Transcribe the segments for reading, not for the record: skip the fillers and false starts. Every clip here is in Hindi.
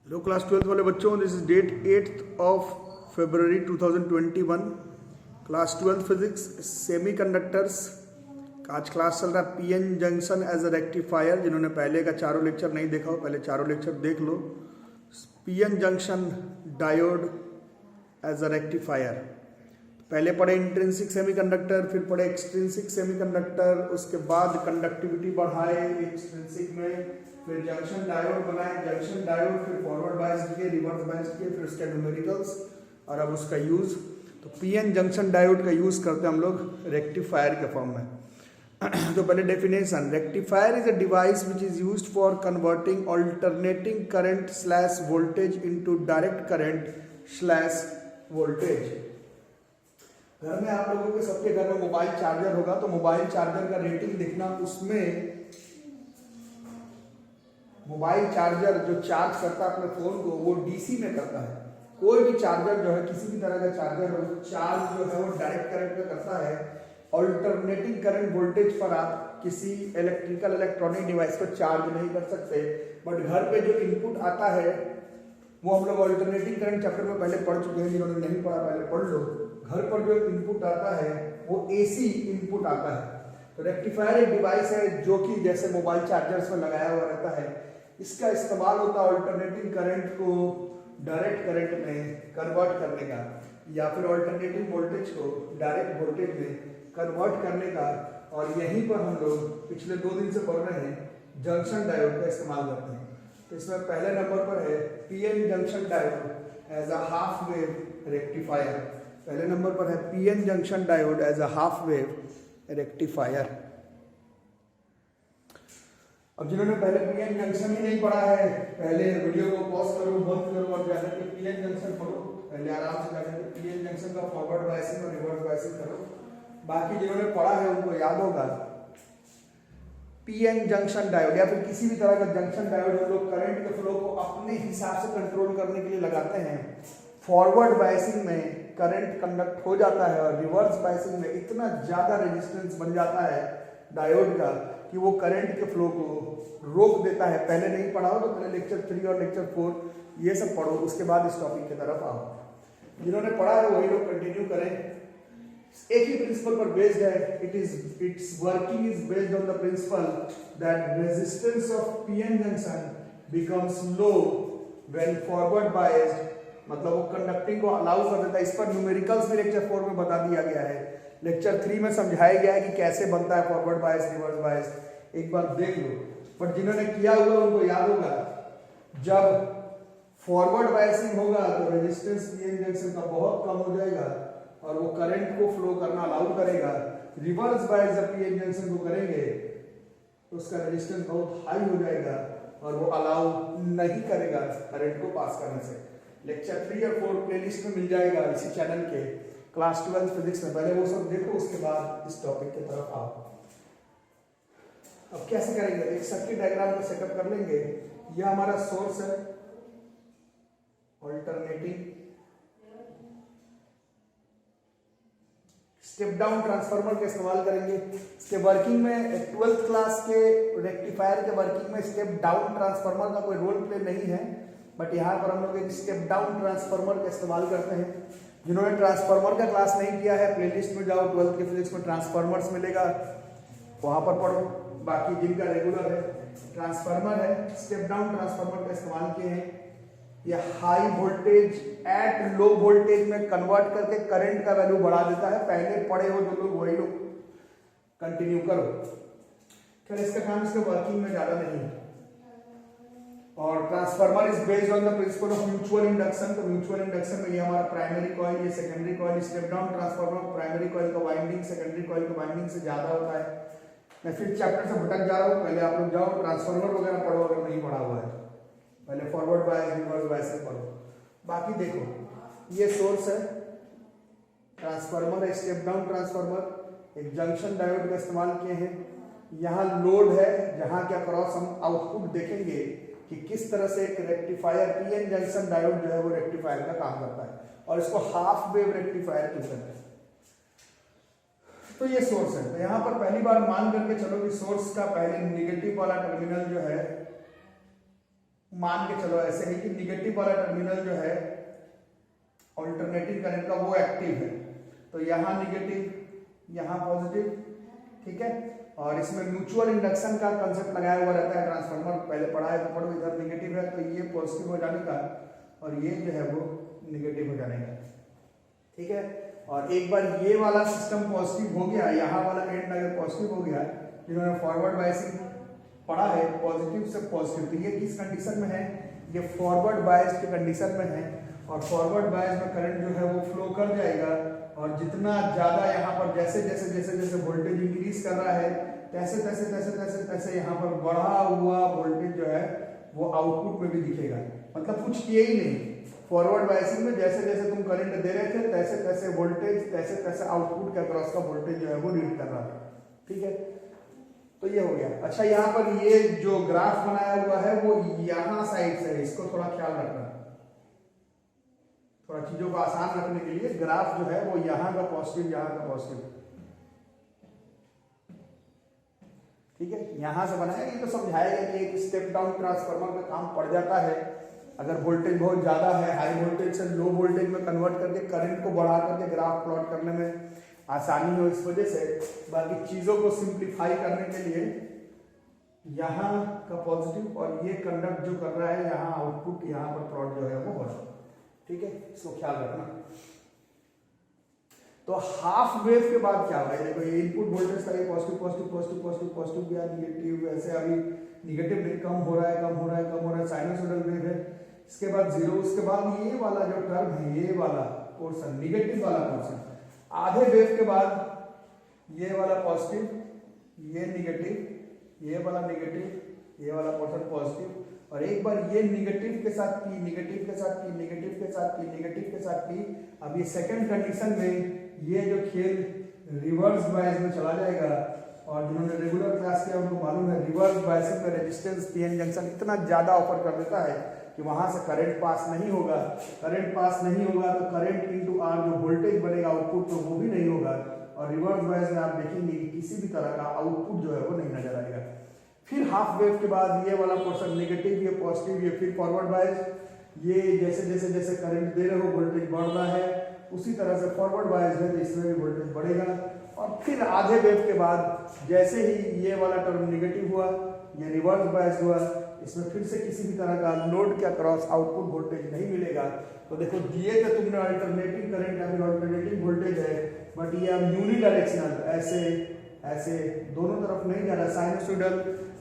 हेलो क्लास 12th वाले बच्चों, this is date 8th of February 2021। Class 12 physics semiconductors का आज क्लास चल रहा है PN junction as a rectifier. जिन्होंने पहले का चारों लेक्चर नहीं देखा हो, पहले चारों लेक्चर देख लो। PN junction diode as a rectifier. पहले पढ़े इंट्रिंसिक सेमीकंडक्टर, फिर पढ़े एक्सट्रिंसिक सेमीकंडक्टर, उसके बाद कंडक्टिविटी बढ़ाए एक्सट्रिंसिक में, फिर जंक्शन डायोड बनाए, जंक्शन डायोड, फिर फॉरवर्ड बायस्ड किए, रिवर्स बायस्ड किए, फिर उसके न्यूमेरिकल्स और अब उसका यूज। तो पीएन जंक्शन डायोड का यूज करते हैं हम लोग रेक्टिफायर के फॉर्म में। तो पहले definition, rectifier is a device which is used for converting alternating current slash voltage into direct current slash voltage. घर में आप लोगों के सबके घर में मोबाइल चार्जर होगा, तो मोबाइल चार्जर का रेटिंग देखना। उसमें मोबाइल चार्जर जो चार्ज करता है अपने फोन को, वो डीसी में करता है। कोई भी चार्जर जो है, किसी भी तरह का चार्जर हो, चार्ज जो है वो डायरेक्ट करंट में करता है। ऑल्टरनेटिंग करंट वोल्टेज पर आप किसी इलेक्ट्रिकल इलेक्ट्रॉनिक डिवाइस को चार्ज नहीं कर सकते। बट घर पे जो इनपुट आता है वो हम लोग ऑल्टरनेटिंग करंट चैप्टर में पहले पढ़ चुके हैं। जिन्होंने नहीं पढ़ा पहले पढ़ लो। घर पर जो इनपुट आता है वो एसी इनपुट आता है। तो रेक्टिफायर एक डिवाइस है जो कि जैसे मोबाइल चार्जर्स में लगाया हुआ रहता है। इसका इस्तेमाल होता है ऑल्टरनेटिंग करंट को डायरेक्ट करंट में कन्वर्ट करने का, या फिर ऑल्टरनेटिंग वोल्टेज को डायरेक्ट वोल्टेज में कन्वर्ट करने का। और यहीं पर हम लोग पिछले 2 दिन से पढ़ रहे हैं जंक्शन डायोड का इस्तेमाल करते हैं। तो इसमें पहले नंबर पर है PN junction diode as a half wave rectifier. पहले नंबर पर है PN junction diode as a half wave rectifier. अब जिन्होंने पहले पीएन जंक्शन ही नहीं पढ़ा है, पहले वीडियो को पॉज करो, बंद करो और जाकर के पीएन जंक्शन पढ़ो। पहले आराम से जाकर के पीएन जंक्शन का फॉरवर्ड बायसिंग और रिवर्स बायसिंग करो। बाकी जिन्होंने पढ़ा है उनको याद होगा पीएन जंक्शन डायोड या फिर किसी भी तरह का जंक्शन डायोड हम लोग करंट के फ्लो को अपने हिसाब से कंट्रोल करने के लिए लगाते हैं। फॉरवर्ड बायसिंग में करंट कंडक्ट हो जाता है और रिवर्स बायसिंग में इतना ज्यादा रेजिस्टेंस बन जाता है डायोड का कि वो करंट के फ्लो को रोक देता है। पहले नहीं पढ़ा हो तो पहले लेक्चर 3 और लेक्चर 4 ये सब पढ़ो, उसके बाद इस टॉपिक की तरफ आओ। जिन्होंने पढ़ा है वही लोग कंटिन्यू करें। एक ही प्रिंसिपल पर बेस्ड है। It's working is based on the principal that resistance of PN junction becomes low when forward biased, मतलब वो कंडक्टिंग को अलाउ कर देता है। इस पर न्यूमेरिकल्स भी लेक्चर 4 में बता दिया गया है। लेक्चर 3 में समझाया गया है कि कैसे बनता है फॉरवर्ड बायस रिवर्स बायस, एक बार देख लो। बट जिन्होंने किया हुआ उनको याद होगा, जब फॉरवर्ड बायसिंग होगा तो रेजिस्टेंस पीएन जंक्शन का बहुत कम हो जाएगा और वो करंट को फ्लो करना अलाउ करेगा। रिवर्स बायस जब पीएन जंक्शन को करेंगे तो उसका रेजिस्टेंस बहुत हाई हो जाएगा और वो अलाउ नहीं करेगा करंट को पास करने से। लेक्चर 3 और 4 प्लेलिस्ट में मिल जाएगा इसी चैनल के क्लास 12 फिजिक्स में। पहले वो सब देखो, उसके बाद इस टॉपिक की तरफ आओ। अब कैसे करेंगे, एक सर्किट डायग्राम का सेटअप कर लेंगे। यह हमारा सोर्स है ऑल्टरनेटिंग स्टेप डाउन ट्रांसफार्मर का इस्तेमाल करेंगे। इसके वर्किंग में 12th क्लास के रेक्टिफायर के वर्किंग में स्टेप डाउन ट्रांसफार्मर का कोई रोल प्ले नहीं है, बट यहाँ पर हम लोग एक स्टेप डाउन ट्रांसफार्मर का इस्तेमाल करते हैं। जिन्होंने ट्रांसफार्मर का क्लास नहीं किया है, प्लेलिस्ट में जाओ, 12th के फिजिक्स में ट्रांसफार्मर्स मिलेगा, वहां पर पढ़ो। बाकी जिनका रेगुलर है ट्रांसफार्मर है, स्टेप डाउन ट्रांसफार्मर का इस्तेमाल किए हैं। यह high voltage at low voltage में कन्वर्ट करके करंट का वैल्यू बढ़ा देता है। पहले पढ़े हो जो लोग वही लोग कंटिन्यू करो। खैर इसका काम इसके वर्किंग में ज्यादा नहीं है। और transformer is based on the principle of mutual induction. तो म्यूचुअल इंडक्शन में ये हमारा प्राइमरी कॉइल, ये secondary coil. Step down transformer primary coil का वाइंडिंग सेकेंडरी कॉइल का वाइंडिंग से ज्यादा होता है। मैं फिर चैप्टर से भटक जा रहा हूँ, पहले आप लोग जाओ ट्रांसफार्मर वगैरह पढ़ो अगर नहीं पढ़ा हुआ है। पहले फॉरवर्ड बायस रिवर्स बायस पढ़ो। बाकी देखो ये सोर्स है, ट्रांसफार्मर है, स्टेप डाउन ट्रांसफार्मर। एक जंक्शन डायोड का इस्तेमाल किए हैं। यहाँ लोड है जहाँ के अक्रॉस हम आउटपुट देखेंगे कि किस तरह से एक रेक्टिफायर पीएन जंक्शन डायोड जो है वो रेक्टिफायर का काम करता है, और इसको हाफ वेव रेक्टिफायर क्यों कहते हैं। तो ये सोर्स है। तो यहाँ पर पहली बार मान करके चलो कि सोर्स का पहले निगेटिव वाला टर्मिनल जो है मान के चलो ऐसे ही कि निगेटिव वाला टर्मिनल जो है अल्टरनेटिंग करंट का वो एक्टिव है, तो यहाँ निगेटिव यहाँ पॉजिटिव, ठीक है। और इसमें म्यूचुअल इंडक्शन का कंसेप्ट लगाया हुआ रहता है, ट्रांसफार्मर पहले पढ़ा है तो पढ़ो, इधर निगेटिव है तो ये पॉजिटिव हो जाने का और ये जो है वो निगेटिव हो जाने का, ठीक है। और एक बार ये वाला सिस्टम पॉजिटिव हो गया, यहाँ वाला एंड अगर पॉजिटिव हो गया, जिन्होंने फॉरवर्ड बायसिंग पढ़ा है पॉजिटिव से पॉजिटिव, तो ये किस कंडीशन में है, ये फॉरवर्ड बायस की कंडीशन में है। और फॉरवर्ड बायस में करंट जो है वो फ्लो कर जाएगा और जितना ज्यादा यहाँ पर जैसे जैसे जैसे जैसे वोल्टेज इंक्रीज कर रहा है तैसे तैसे तैसे तैसे तैसे यहाँ पर बढ़ा हुआ वोल्टेज जो है वो आउटपुट में भी दिखेगा। मतलब कुछ किए ही नहीं, फॉरवर्ड बायसिंग में जैसे जैसे तुम करंट दे रहे थे तैसे तैसे वोल्टेज तैसे तैसे आउटपुट के अक्रॉस का वोल्टेज जो है वो रीड कर रहा था, ठीक है। तो ये हो गया। अच्छा, यहाँ पर ये जो ग्राफ बनाया हुआ है वो यहाँ साइड से है, इसको थोड़ा ख्याल रखना, थोड़ा चीजों को आसान रखने के लिए ग्राफ जो है वो यहाँ का पॉजिटिव यहाँ का पॉजिटिव, ठीक है। यहाँ से बनाया, ये तो समझाएगा कि एक स्टेप डाउन ट्रांसफार्मर का काम पड़ जाता है। अगर वोल्टेज बहुत ज्यादा है, हाई वोल्टेज से लो वोल्टेज में कन्वर्ट करके करंट को बढ़ा करके ग्राफ प्लॉट करने में आसानी हो, इस वजह से बाकी चीजों को सिंप्लीफाई करने के लिए यहाँ का पॉजिटिव और ये कंडक्ट जो कर रहा है यहाँ आउटपुट यहाँ पर प्लॉट जो है वो हो रहा है, ठीक है। इसको ख्याल रखना। तो हाफ वेव के बाद क्या होगा, देखो ये इनपुट वोल्टेज था, ये positive positive positive positive positive गया, निगेटिव, ऐसे अभी निगेटिव नहीं, कम हो रहा है कम हो रहा है कम हो रहा है, साइनसोइडल वेव है। इसके बाद जीरो, उसके बाद ये वाला जो टर्म है, ये वाला पोर्शन निगेटिव वाला पोर्शन, आधे वेव के बाद ये वाला पॉजिटिव, ये निगेटिव, ये वाला निगेटिव, ये वाला पोर्शन पॉजिटिव, और एक बार ये निगेटिव के साथ की, निगेटिव के साथ की, निगेटिव के साथ की, निगेटिव के साथ की। अब ये सेकंड कंडीशन में ये जो खेल रिवर्स बायस में चला जाएगा, और जिन्होंने रेगुलर क्लास किया उनको मालूम है रिवर्स बायसिंग में रेजिस्टेंस पीएन जंक्शन इतना ज्यादा ऑफर कर देता है कि वहां से करंट पास नहीं होगा। करंट पास नहीं होगा तो करंट इनटू आर जो वोल्टेज बनेगा आउटपुट तो वो भी नहीं होगा, और रिवर्स बायस में आप देखेंगे कि किसी भी तरह का आउटपुट जो है वो नहीं नजर आएगा। फिर हाफ वेव के बाद ये वाला पोर्शन निगेटिव, ये पॉजिटिव, ये फिर फॉरवर्ड बायस, ये जैसे जैसे जैसे करंट दे रहे हो वोल्टेज बढ़ रहा है, उसी तरह से फॉरवर्ड बायस है तो इसमें भी वोल्टेज बढ़ेगा। और फिर आधे वेव के बाद जैसे ही ये वाला टर्म निगेटिव हुआ, ये रिवर्स बायस हुआ, इसमें फिर से किसी भी तरह का लोड के अक्रॉस आउटपुट वोल्टेज नहीं मिलेगा। तो देखो दिए तो तुमने अल्टरनेटिंग करंट या फिर अल्टरनेटिंग वोल्टेज है, बट ये अब यूनिडायरेक्शनल ऐसे ऐसे दोनों तरफ नहीं जा रहा, साइनसोइडल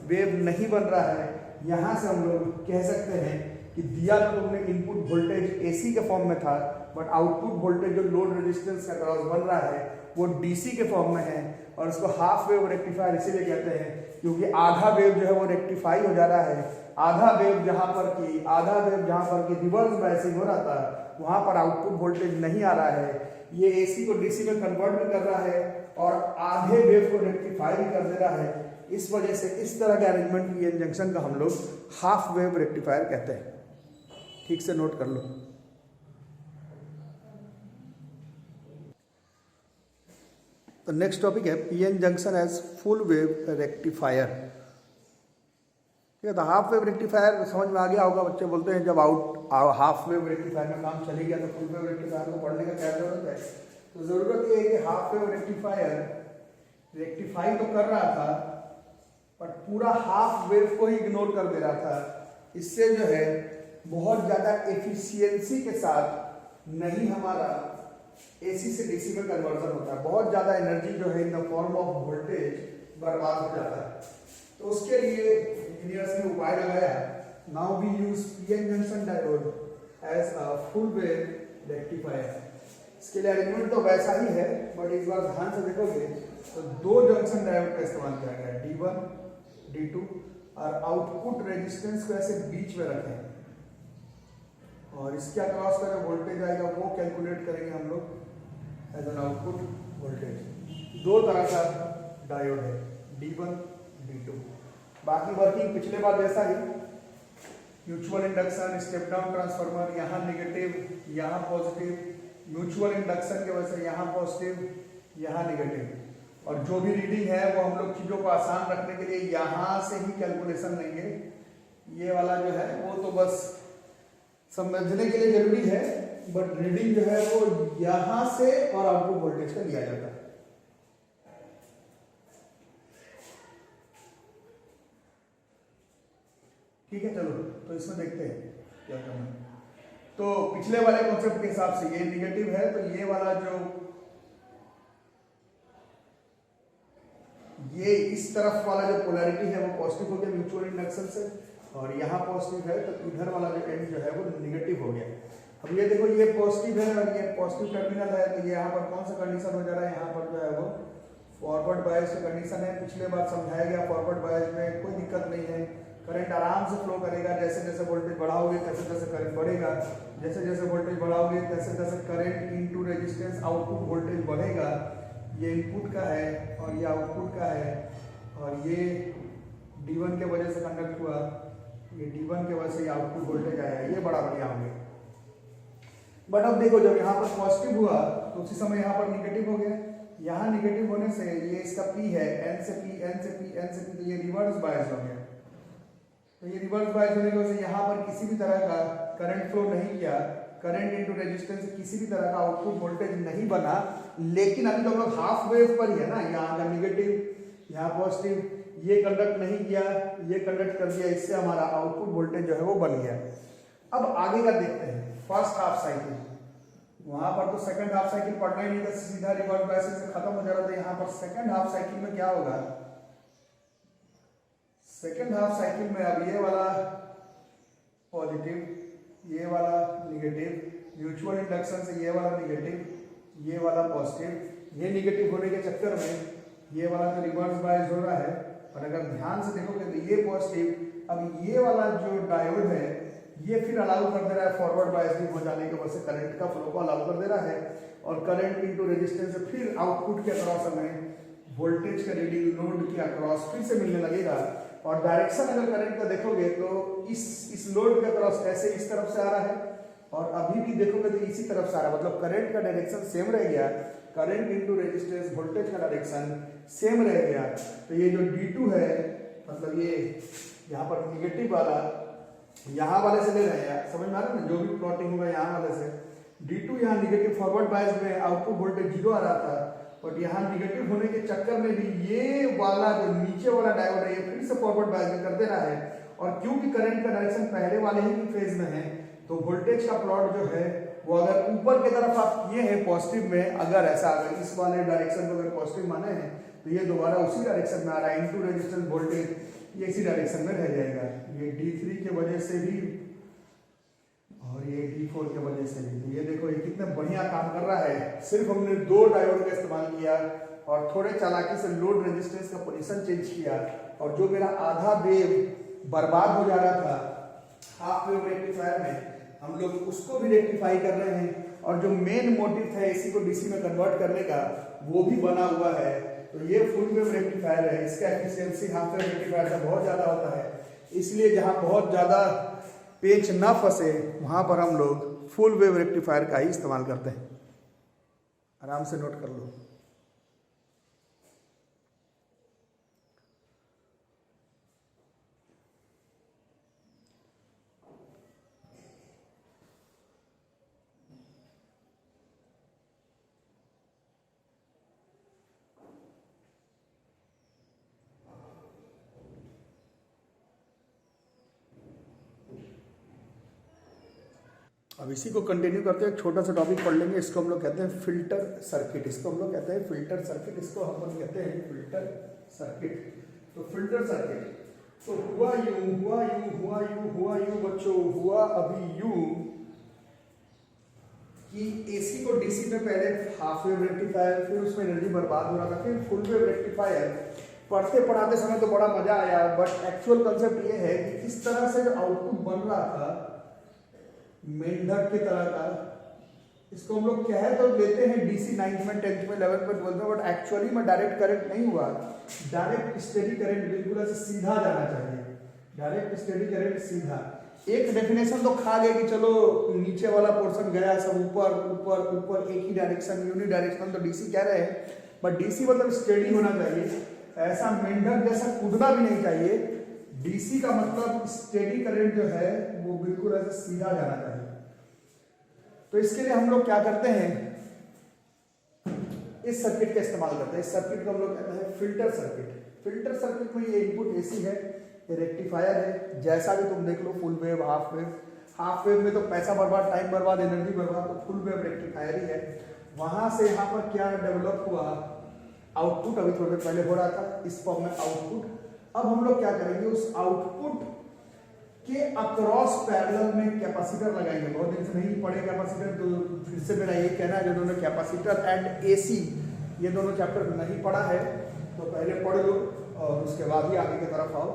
वेव नहीं बन रहा है। यहाँ से हम लोग कह सकते हैं कि दिया तो तुमने इनपुट वोल्टेज एसी के फॉर्म में था, बट आउटपुट वोल्टेज जो लोड रेजिस्टेंस का क्रॉस बन रहा है वो डीसी के फॉर्म में है, और इसको हाफ वेव रेक्टिफायर इसीलिए कहते हैं क्योंकि आधा वेव जो है वो रेक्टिफाई हो जा रहा है। आधा वेव जहाँ पर की रिवर्स बायसिंग हो रहा था वहां पर आउटपुट वोल्टेज नहीं आ रहा है, ये एसी को डीसी में कन्वर्ट भी कर रहा है और आधे वेव को रेक्टिफाई भी कर दे रहा है। इस वजह से इस तरह के अरेंजमेंट की जंक्शन का हम लोग हाफ वेव रेक्टिफायर कहते हैं। ठीक से नोट कर लो। तो नेक्स्ट टॉपिक है PN junction as full wave rectifier. ठीक है, तो हाफ वेव रेक्टिफायर समझ में आ गया होगा। बच्चे बोलते हैं जब हाफ वेव रेक्टिफायर में काम चली गया तो फुल वेव रेक्टिफायर को पढ़ने का क्या जरूरत है। तो जरूरत ये है कि हाफ वेव रेक्टिफायर रेक्टिफाई तो कर रहा था बट पूरा हाफ वेव को ही इग्नोर कर दे रहा था। इससे जो है बहुत ज्यादा एफिशिएंसी के साथ नहीं हमारा एसी से डीसी में कन्वर्जन होता है, बहुत ज्यादा एनर्जी जो है in the form of voltage बर्बाद हो जाता है। तो उसके लिए इंजीनियर्स ने उपाय लगाया, now we use PN junction diode as a full wave rectifier. इसके लिए अरेंजमेंट तो वैसा ही है बट इस बार ध्यान से देखोगे तो दो जंक्शन डायोड का इस्तेमाल किया गया, D1 D2, और आउटपुट रेजिस्टेंस को ऐसे बीच में रखें और इसके अक्रॉस का जो वोल्टेज आएगा वो कैलकुलेट करेंगे हम लोग एज एन आउटपुट वोल्टेज। दो तरह का डायोड है, D1 D2। बाकी वर्किंग पिछले बार जैसा ही, mutual induction, step down transformer, यहाँ नेगेटिव यहाँ पॉजिटिव, म्यूचुअल इंडक्शन की वजह से यहाँ पॉजिटिव यहाँ नेगेटिव, और जो भी रीडिंग है वो हम लोग चीजों को आसान रखने के लिए यहाँ से ही कैलकुलेशन लेंगे। ये वाला जो है वो तो बस समझने के लिए जरूरी है, बट रीडिंग जो है वो यहां से और आउटपुट वोल्टेज का लिया जाता है। ठीक है, चलो तो इसमें देखते हैं क्या करना है। तो पिछले वाले कॉन्सेप्ट के हिसाब से ये निगेटिव है, तो ये वाला जो ये इस तरफ वाला जो पोलैरिटी है वो पॉजिटिव हो गया म्यूचुअल इंडक्शन से, और यहाँ पॉजिटिव है तो इधर वाला जो एंड जो है वो निगेटिव हो गया। अब ये देखो ये पॉजिटिव है और ये पॉजिटिव टर्मिनल है, तो ये यहाँ पर कौन सा कंडीशन हो जा रहा है, यहाँ पर जो है वो फॉरवर्ड बायस का कंडीशन है। पिछले बार समझाया गया फॉरवर्ड बायस में कोई दिक्कत नहीं है, करंट आराम से फ्लो करेगा। जैसे जैसे वोल्टेज बढ़ाओगे तैसे तैसे करंट बढ़ेगा, जैसे जैसे वोल्टेज बढ़ाओगे तैसे तैसे current into resistance output voltage बढ़ेगा। ये इनपुट का है और ये आउटपुट का है, और ये D1 के वजह से कंडक्ट हुआ, ये D1 के वजह से ये आउटपुट वोल्टेज आया, ये बड़ा बढ़िया होंगे। बट अब देखो जब यहाँ पर पॉजिटिव हुआ तो उसी समय यहाँ पर निगेटिव हो गया। यहाँ निगेटिव होने से ये इसका P है, N से P, N से P, N से P, तो ये रिवर्स बायस हो गया। तो ये रिवर्स बायस होने की वजह से यहाँ पर किसी भी तरह का करंट फ्लो नहीं किया, करंट इनटू रेजिस्टेंस से किसी भी तरह का आउटपुट वोल्टेज नहीं बना। लेकिन अभी तो हम लोग हाफ वेव पर ही है ना, यहाँ का निगेटिव यहाँ पॉजिटिव, ये कंडक्ट नहीं किया, ये कंडक्ट कर दिया, इससे हमारा आउटपुट वोल्टेज जो है वो बन गया। अब आगे का देखते हैं, फर्स्ट हाफ साइकिल। वहां पर तो सेकंड हाफ साइकिल पढ़ना ही नहीं था, सीधा रिवर्स बायस से खत्म हो जा रहा था। यहाँ पर सेकंड हाफ साइकिल में क्या होगा, सेकंड हाफ साइकिल में अब ये वाला पॉजिटिव, ये वाला निगेटिव, म्यूचुअल इंडक्शन से ये वाला निगेटिव, ये वाला पॉजिटिव। ये निगेटिव होने के चक्कर में ये वाला तो रिवर्स बायस हो रहा है, और अगर ध्यान से देखोगे तो ये पॉजिटिव, अब ये वाला जो डायोड है ये फिर अलाउ कर दे रहा है फॉरवर्ड बायसिंग हो जाने की वजह से करंट का फ्लो को अलाउ कर दे रहा है, और करंट इनटू रेजिस्टेंस से फिर आउटपुट के अक्रॉस हमें वोल्टेज का रीडिंग लोड के अक्रॉस फिर से मिलने लगेगा। और डायरेक्शन अगर करंट का देखोगे तो इस लोड के अक्रॉस ऐसे इस तरफ से आ रहा है, और अभी भी देखोगे तो इसी तरफ से आ रहा है, मतलब करंट का डायरेक्शन सेम रह गया, करंट इनटू रेजिस्टेंस वोल्टेज का डायरेक्शन सेम रह गया। तो ये जो D2 है, मतलब ये यहाँ पर निगेटिव वाला यहाँ वाले से ले रहे हैं, समझ में आ रहा है ना, जो भी प्लॉटिंग होगा यहाँ वाले से। D2 यहाँ निगेटिव फॉरवर्ड बायस में आउटपुट वोल्टेज 0 आ रहा था, बट यहाँ निगेटिव होने के चक्कर में भी ये वाला जो नीचे वाला डायोड है ये फिर से फॉरवर्ड बायस में कर दे रहा है। और क्योंकि करंट का डायरेक्शन पहले वाले ही फेज में है, तो वोल्टेज का प्लॉट जो है वो अगर ऊपर की तरफ आप किए हैं पॉजिटिव में, अगर ऐसा अगर इस वाले डायरेक्शन को अगर पॉजिटिव माने हैं तो ये दोबारा उसी डायरेक्शन में आ रहा है, इनटू रेजिस्टेंस वोल्टेज ये इसी डायरेक्शन में रह जाएगा। ये D3 के वजह से भी और ये D4 के वजह से भी। तो ये देखो ये कितना बढ़िया काम कर रहा है। सिर्फ हमने 2 डायोड का इस्तेमाल किया और थोड़े चालाकी से लोड रेजिस्टेंस का पोजीशन चेंज किया, और जो मेरा आधा वेव बर्बाद हो जा रहा था हाफ वेव रेक्टिफायर में, हम लोग उसको भी रेक्टिफाई कर रहे हैं। और जो मेन मोटिव था इसी को DC में कन्वर्ट करने का, वो भी बना हुआ है। तो ये फुल वेव रेक्टिफायर है, इसका एफिशिएंसी हाफ वेव रेक्टिफायर से बहुत ज्यादा होता है, इसलिए जहां बहुत ज्यादा पेच ना फंसे वहां पर हम लोग फुल वेव रेक्टिफायर का ही इस्तेमाल करते हैं। आराम से नोट कर लो। अब इसी को कंटिन्यू करते हैं, एक छोटा सा टॉपिक पढ़ लेंगे। इसको हम लोग कहते हैं फिल्टर सर्किट, इसको हम लोग कहते हैं फिल्टर सर्किट, इसको हम लोग कहते हैं फिल्टर सर्किट। तो फिल्टर सर्किट तो हुआ यूं बच्चों, हुआ अभी यूं कि AC को DC में पहले हाफ वेव रेक्टिफायर, फिर उसमें एनर्जी बर्बाद हो रहा था, फिर फुल वेव रेक्टिफायर। पढ़ते पढ़ाते समय तो बड़ा मजा आया, बट एक्चुअल कंसेप्ट ये है कि इस तरह से जो आउटपुट बन रहा था मेंढक की तरह का, इसको हम लोग कह तो लेते हैं DC 9th में 10th में 11th में 12th में, बट एक्चुअली में डायरेक्ट करंट नहीं हुआ। डायरेक्ट स्टेडी करंट बिल्कुल ऐसे सीधा जाना चाहिए, डायरेक्ट स्टेडी करंट सीधा। एक डेफिनेशन तो खा गए कि चलो नीचे वाला पोर्शन गया सब ऊपर ऊपर ऊपर एक ही डायरेक्शन यूनि डायरेक्शन, तो DC कह रहे हैं, बट DC मतलब स्टेडी होना चाहिए, ऐसा मेंढक जैसा कूदना भी नहीं चाहिए। डीसी का मतलब स्टेडी करंट जो है वो बिल्कुल ऐसे सीधा जाना चाहिए। तो इसके लिए हम लोग क्या करते हैं, इस सर्किट का इस्तेमाल करते हैं। इस सर्किट को हम लोग कहते हैं फिल्टर सर्किट। फिल्टर सर्किट में ये इनपुट एसी है, ये रेक्टिफायर है, जैसा भी तुम देख लो, full wave, half wave. Half wave में तो पैसा बर्बाद, टाइम बर्बाद, एनर्जी बर्बाद, तो फुल वेव रेक्टिफायर ही है। वहां से यहाँ पर क्या डेवलप हुआ, आउटपुट अभी थोड़ी देर पहले हो रहा था इस फॉर्म में आउटपुट। अब हम लोग क्या करेंगे, उस आउटपुट के अक्रॉस पैरेलल में कैपेसिटर लगाएंगे। बहुत दिन से नहीं पढ़े कैपेसिटर, तो फिर से मेरा ये कहना है, जो दोनों कैपेसिटर एंड एसी ये दोनों चैप्टर नहीं पढ़ा है तो पहले पढ़ लो और उसके बाद ही आगे की तरफ आओ।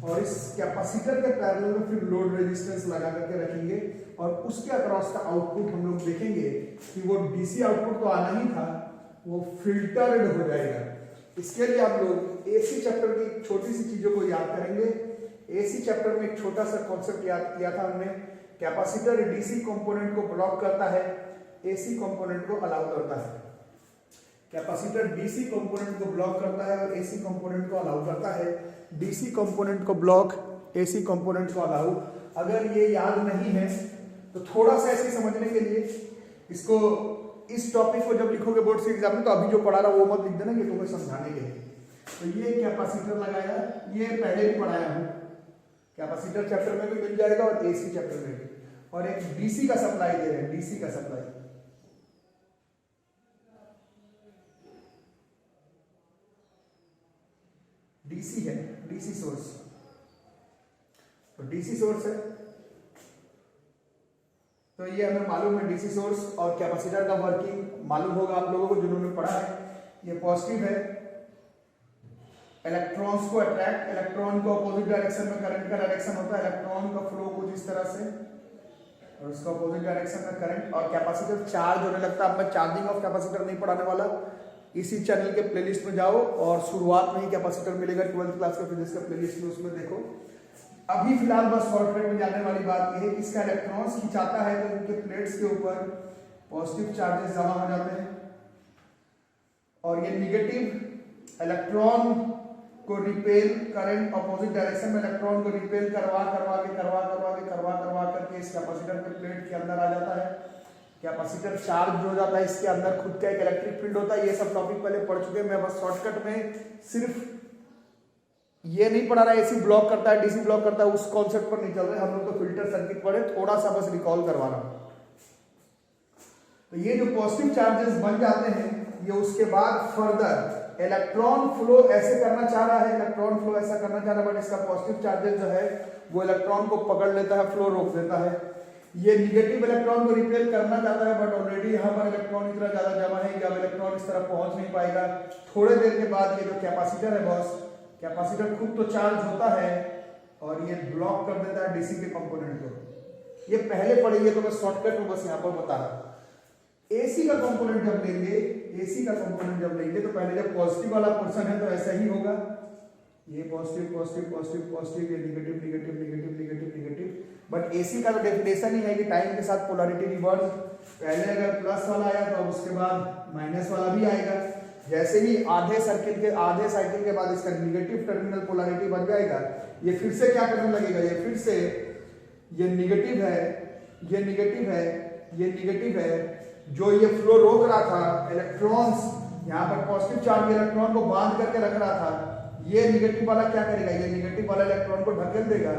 और इस कैपेसिटर के पैरेलल में फिर लोड रेजिस्टेंस लगा करके रखेंगे और उसके अक्रॉस का आउटपुट हम लोग देखेंगे कि वो डीसी आउटपुट तो आना ही था, वो फिल्टर्ड हो जाएगा। इसके लिए आप लोग एसी चैप्टर की छोटी सी चीजों को याद करेंगे। एसी चैप्टर में एक छोटा सा कॉन्सेप्ट याद किया था हमने, कैपेसिटर डीसी कंपोनेंट को ब्लॉक करता है, एसी कंपोनेंट को अलाउ करता है। कैपेसिटर डीसी कंपोनेंट को ब्लॉक करता है और एसी कंपोनेंट को अलाउ करता है। डीसी कंपोनेंट को ब्लॉक, एसी कंपोनेंट को अलाउ। अगर ये याद नहीं है तो थोड़ा सा ऐसे समझने के लिए इसको, इस टॉपिक को जब लिखोगे बोर्ड से एग्जाम में तो अभी जो पढ़ा रहा वो मत लिख देना, कि तुम्हें समझाने के लिए। तो ये कैपेसिटर लगाया, ये पहले भी पढ़ाया हूँ, कैपेसिटर चैप्टर में भी मिल जाएगा और एसी चैप्टर में भी। और एक डीसी का सप्लाई दे रहे हैं, डीसी का सप्लाई, डीसी है, डीसी सोर्स। तो डीसी सोर्स है, तो ये हमें मालूम है डीसी सोर्स। और कैपेसिटर का वर्किंग मालूम होगा आप लोगों को जिन्होंने पढ़ा है। ये पॉजिटिव है, इलेक्ट्रॉन्स को अट्रैक्ट, इलेक्ट्रॉन को अपोजिट डायरेक्शन में करंट का डायरेक्शन होता है, इलेक्ट्रॉन का फ्लो कुछ इस तरह से और उसका अपोजिट डायरेक्शन में करंट। और कैपेसिटर चार्ज होने लगता है। अब मैं चार्जिंग ऑफ कैपेसिटर नहीं पढ़ाने वाला, इसी चैनल के प्लेलिस्ट में जाओ और शुरुआत में ही कैपेसिटर मिलेगा 12th क्लास का फिजिक्स का प्लेलिस्ट में, उसमें देखो। अभी फिलहाल बस शॉर्टकट में जाने वाली बात यह है कि इसका इलेक्ट्रॉन्स खिंचाता है तो इनके प्लेट्स के ऊपर पॉजिटिव चार्जेस जमा हो जाते हैं और ये निगेटिव इलेक्ट्रॉन को रिपेल, करंट अपोजिट डायरेक्शन में इलेक्ट्रॉन को रिपेल करवा करके इस कैपेसिटर के प्लेट के अंदर आ जाता है। कैपेसिटर चार्ज हो जाता है, इसके अंदर खुद का एक इलेक्ट्रिक फील्ड होता है। ये सब टॉपिक पहले पढ़ चुके हैं, मैं बस शॉर्टकट में सिर्फ ये नहीं पढ़ा रहा एसी ब्लॉक करता है, डीसी ब्लॉक करता है, उस कॉन्सेप्ट पर नहीं चल रहे हम लोग। तो फिल्टर सर्किट पढ़े, थोड़ा सा बस रिकॉल करवा रहा हूं। तो ये जो पॉजिटिव चार्जेस बन जाते हैं, ये उसके बाद फर्दर इलेक्ट्रॉन फ्लो ऐसे करना चाह रहा है, इलेक्ट्रॉन फ्लो ऐसा करना चाह रहा है, बट इसका पॉजिटिव चार्जेस जो है वो इलेक्ट्रॉन को पकड़ लेता है, फ्लो रोक देता है। ये निगेटिव इलेक्ट्रॉन को रिपेल करना चाहता है, बट ऑलरेडी यहाँ पर इलेक्ट्रॉन इतना ज्यादा जमा है कि अब इलेक्ट्रॉन इस तरफ पहुंच नहीं पाएगा। थोड़े देर के बाद ये जो कैपेसिटर है बॉस, कैपेसिटर खुद तो चार्ज होता है और ये ब्लॉक कर देता है डीसी के कंपोनेंट को। ये पहले पढ़ेंगे तो मैं शॉर्टकट में बस यहाँ पर बता रहा। एसी का कंपोनेंट जब लेंगे, एसी का कंपोनेंट जब लेंगे तो पहले जब पॉजिटिव वाला पोर्शन है तो ऐसा ही होगा, ये पॉजिटिव पॉजिटिव पॉजिटिव पॉजिटिव, ये negative negative negative negative negative. But AC का तो डेफिनेशन ही है कि टाइम के साथ पोलैरिटी रिवर्स, पहले अगर प्लस वाला आया तो उसके बाद माइनस वाला भी आएगा। जैसे ही आधे साइकिल के बाद इसका निगेटिव टर्मिनल पोलैरिटी बन जाएगा, ये फिर से क्या करने लगेगा, ये फिर से ये निगेटिव है, ये निगेटिव है, ये निगेटिव है। जो ये फ्लो रोक रहा था इलेक्ट्रॉन्स, यहाँ पर पॉजिटिव चार्ज इलेक्ट्रॉन को बांध करके रख रहा था, ये निगेटिव वाला क्या करेगा, ये निगेटिव वाला इलेक्ट्रॉन को ढकेल देगा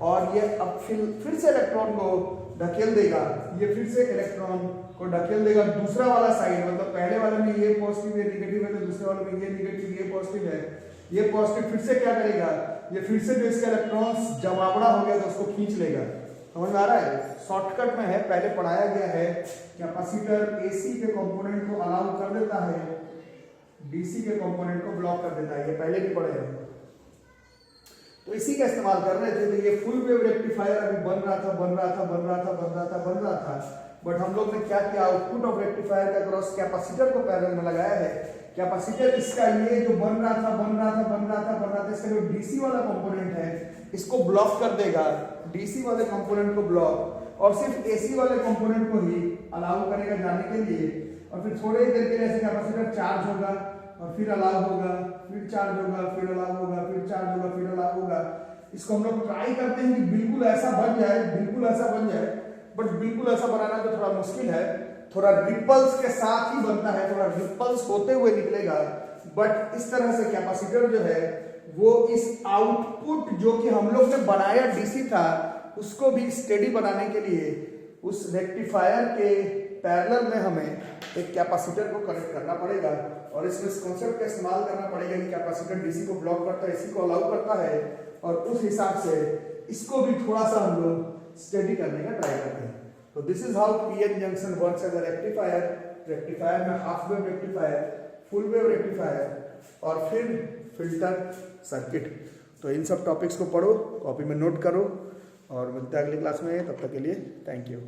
और ये अब फिर से इलेक्ट्रॉन को ढकेल देगा, ये फिर से इलेक्ट्रॉन को ढकेल देगा दूसरा वाला साइड। मतलब पहले वाले में ये पॉजिटिव, ये निगेटिव है, तो दूसरे वाले में ये निगेटिव, ये पॉजिटिव है, ये पॉजिटिव फिर से क्या करेगा, ये फिर से जो इसका इलेक्ट्रॉन्स जमावड़ा हो गया तो उसको खींच लेगा। समझ में आ रहा है? शॉर्टकट में है, पहले पढ़ाया गया है। कैपेसिटर एसी के कंपोनेंट को अलाउ कर देता है, डीसी के कंपोनेंट को ब्लॉक कर देता है, ये पहले भी पढ़े हैं। तो इसी का इस्तेमाल कर रहे थे। तो ये फुल वेव रेक्टिफायर अभी बन रहा था, बट हम लोग ने क्या किया, आउटपुट ऑफ रेक्टिफायर का क्रॉस कैपेसिटर को पैरेलल में लगाया है। कैपेसिटर इसका ये जो बन रहा था, इसका जो डीसी वाला कंपोनेंट है इसको ब्लॉक कर देगा, डीसी वाले कंपोनेंट को ब्लॉक, और सिर्फ एसी वाले कंपोनेंट को ही अलाउ करेगा जाने के लिए। और फिर थोड़ी देर के लिए ऐसे कैपेसिटर चार्ज होगा और फिर अलाउ होगा, फिर चार्ज होगा, फिर अलाउ होगा, फिर चार्ज होगा, फिर अलाउ होगा। इसको हम लोग ट्राई करते हैं कि बिल्कुल ऐसा बन जाए, बिल्कुल ऐसा बन जाए, बट बिल्कुल ऐसा बनाना तो थोड़ा मुश्किल है, थोड़ा रिपल्स के साथ ही बनता है, थोड़ा रिपल्स होते हुए निकलेगा। बट इस तरह से कैपेसिटर जो है वो इस आउटपुट जो कि हम लोग ने बनाया डीसी था उसको भी स्टेडी बनाने के लिए उस रेक्टिफायर के पैरेलल में हमें एक कैपेसिटर को कनेक्ट करना पड़ेगा और इसमें इस कॉन्सेप्ट का इस्तेमाल करना पड़ेगा कि कैपेसिटर डीसी को ब्लॉक करता है, इसी को अलाउ करता है, और उस हिसाब से इसको भी थोड़ा सा हम लोग स्टडी करने का ट्राई करते हैं। तो this is how PN junction works as a rectifier. Rectifier में half wave rectifier, full wave rectifier और फिर फिल्टर सर्किट। तो इन सब टॉपिक्स को पढ़ो, कॉपी में नोट करो और मिलते हैं अगली क्लास में। तब तक के लिए थैंक यू।